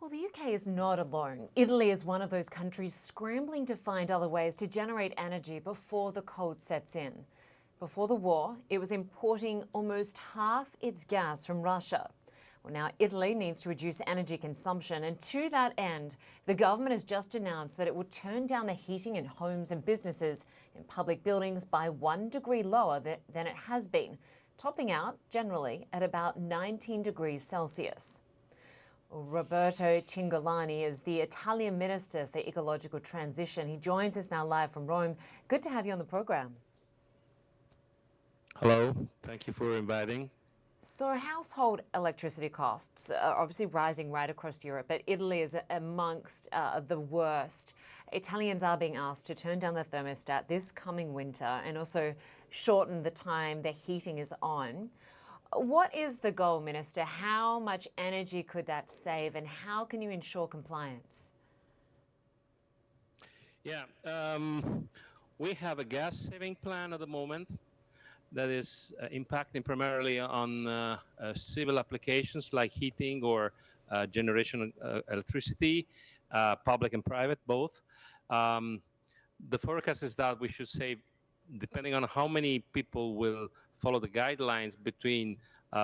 Well, the UK is not alone. Italy is one of those countries scrambling to find other ways to generate energy before the cold sets in. Before the war, it was importing almost half its gas from Russia. Well, now Italy needs to reduce energy consumption, and to that end, the government has just announced that it will turn down the heating in homes and businesses in public buildings by 1 degree lower than it has been, topping out generally at about 19 degrees Celsius. Roberto Cingolani is the Italian Minister for Ecological Transition. He joins us now live from Rome. Good to have you on the program. Hello, thank you for inviting. So household electricity costs are obviously rising right across Europe, but Italy is amongst the worst. Italians are being asked to turn down the thermostat this coming winter and also shorten the time their heating is on. What is the goal, Minister? How much energy could that save, and how can you ensure compliance? Yeah, we have a gas saving plan at the moment that is impacting primarily on civil applications like heating or generation of electricity, public and private, both. The forecast is that we should save, depending on how many people will follow the guidelines, between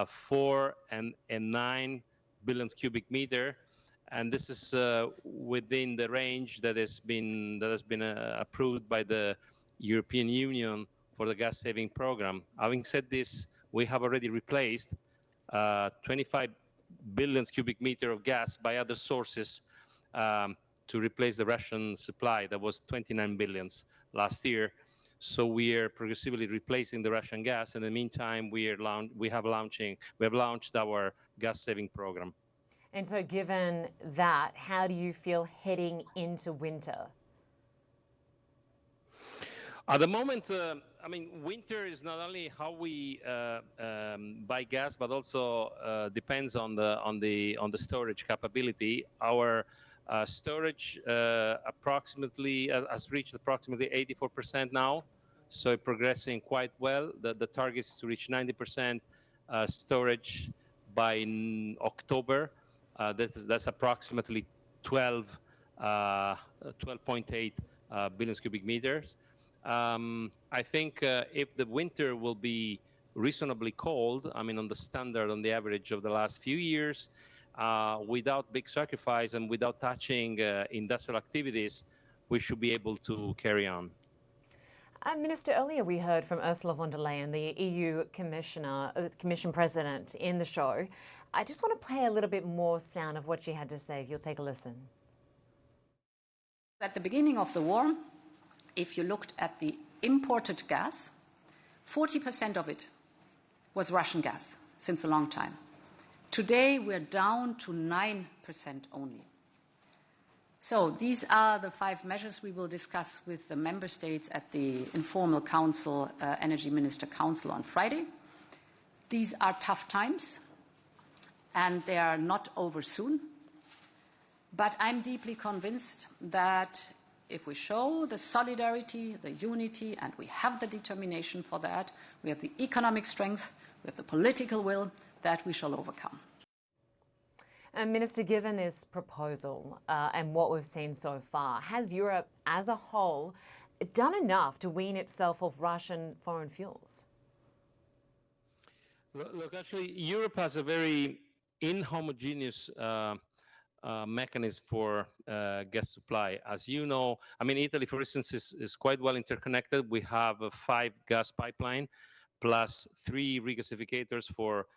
4 and 9 billion cubic meter, and this is within the range that has been approved by the European Union for the gas saving program. Having said this, we have already replaced 25 billion cubic meter of gas by other sources to replace the Russian supply that was 29 billions last year. So we are progressively replacing the Russian gas. In the meantime, we have launched our gas saving program. And so given that, how do you feel heading into winter? At the moment, I mean, winter is not only how we buy gas, but also depends on the storage capability. Our storage approximately has reached approximately 84% now, so progressing quite well. The target is to reach 90% storage by October. That's approximately 12.8 billion cubic meters. I think if the winter will be reasonably cold, I mean, on the average of the last few years, without big sacrifice and without touching industrial activities, we should be able to carry on. Minister, earlier we heard from Ursula von der Leyen, the EU Commission President, in the show. I just want to play a little bit more sound of what she had to say, if you'll take a listen. At the beginning of the war, if you looked at the imported gas, 40% of it was Russian gas since a long time. Today, we're down to 9% only. So these are the 5 measures we will discuss with the member states at the informal council, Energy Minister Council on Friday. These are tough times, and they are not over soon. But I'm deeply convinced that if we show the solidarity, the unity, and we have the determination for that, we have the economic strength, we have the political will, that we shall overcome. Minister, given this proposal and what we've seen so far, has Europe as a whole done enough to wean itself off Russian foreign fuels? Look, actually, Europe has a very inhomogeneous mechanism for gas supply. As you know, I mean, Italy, for instance, is quite well interconnected. We have 5 gas pipelines plus 3 regasificators for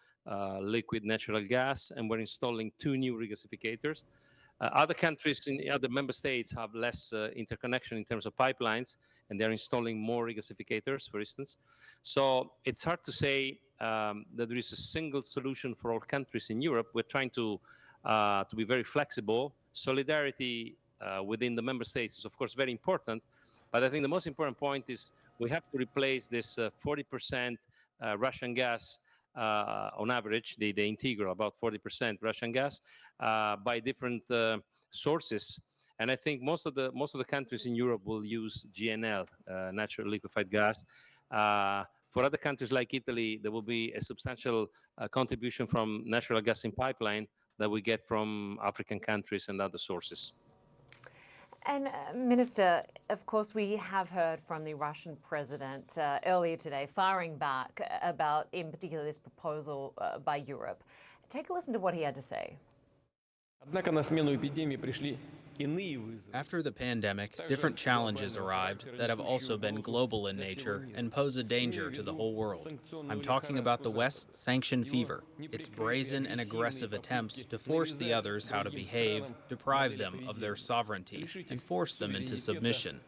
liquid natural gas, and we're installing 2 new regasificators. Other countries in other member states have less interconnection in terms of pipelines, and they're installing more regasificators, for instance. So it's hard to say that there is a single solution for all countries in Europe. We're trying to be very flexible. Solidarity within the member states is, of course, very important. But I think the most important point is we have to replace this 40% Russian gas on average, the integral, about 40% Russian gas, by different sources. And I think most of the countries in Europe will use GNL, natural liquefied gas. For other countries like Italy, there will be a substantial contribution from natural gas in pipeline, that we get from African countries and other sources. And Minister, of course, we have heard from the Russian president earlier today, firing back about, in particular, this proposal by Europe. Take a listen to what he had to say. Однако на смену эпидемии пришли иные вызовы. After the pandemic, different challenges arrived that have also been global in nature and pose a danger to the whole world. I'm talking about the West's sanction fever, its brazen and aggressive attempts to force the others how to behave, deprive them of their sovereignty, and force them into submission.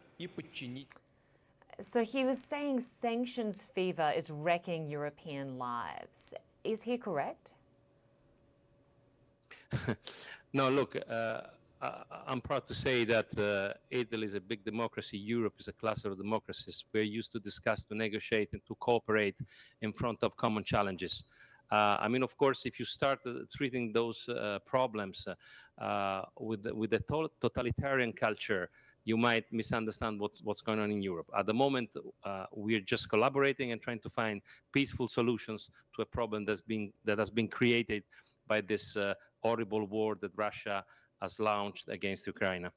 So he was saying sanctions fever is wrecking European lives. Is he correct? No, look, I'm proud to say that Italy is a big democracy. Europe is a cluster of democracies. We're used to discuss, to negotiate, and to cooperate in front of common challenges. I mean, of course, if you start treating those problems with the totalitarian culture, you might misunderstand what's going on in Europe. At the moment, we're just collaborating and trying to find peaceful solutions to a problem that has been created by this horrible war that Russia has launched against Ukraine.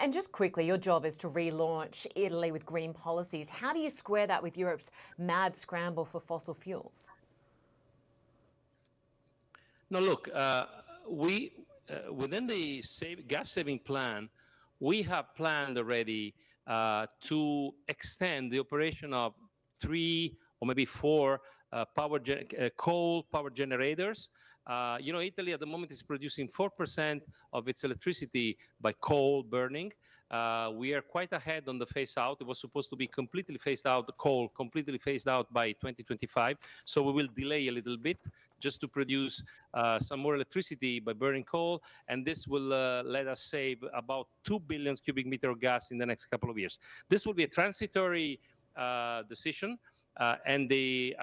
And just quickly, your job is to relaunch Italy with green policies. How do you square that with Europe's mad scramble for fossil fuels? No, look, we within the gas-saving plan, we have planned already to extend the operation of 3 or maybe 4 coal power generators. You know, Italy at the moment is producing 4% of its electricity by coal burning. We are quite ahead on the phase out. It was supposed to be completely phased out, coal completely phased out by 2025. So we will delay a little bit just to produce some more electricity by burning coal. And this will let us save about 2 billion cubic meter of gas in the next couple of years. This will be a transitory decision. And the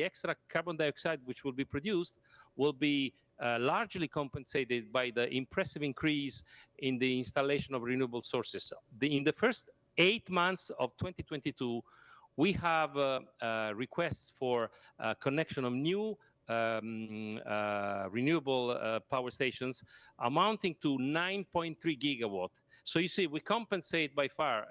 extra carbon dioxide which will be produced will be largely compensated by the impressive increase in the installation of renewable sources. In the first 8 months of 2022, we have requests for connection of new renewable power stations amounting to 9.3 gigawatt. So you see, we compensate by far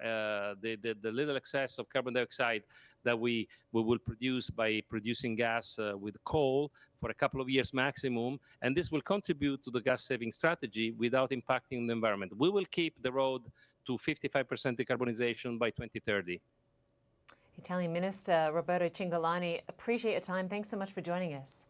the little excess of carbon dioxide that we will produce by producing gas with coal for a couple of years maximum, and this will contribute to the gas-saving strategy without impacting the environment. We will keep the road to 55% decarbonization by 2030. Italian Minister Roberto Cingolani, appreciate your time. Thanks so much for joining us.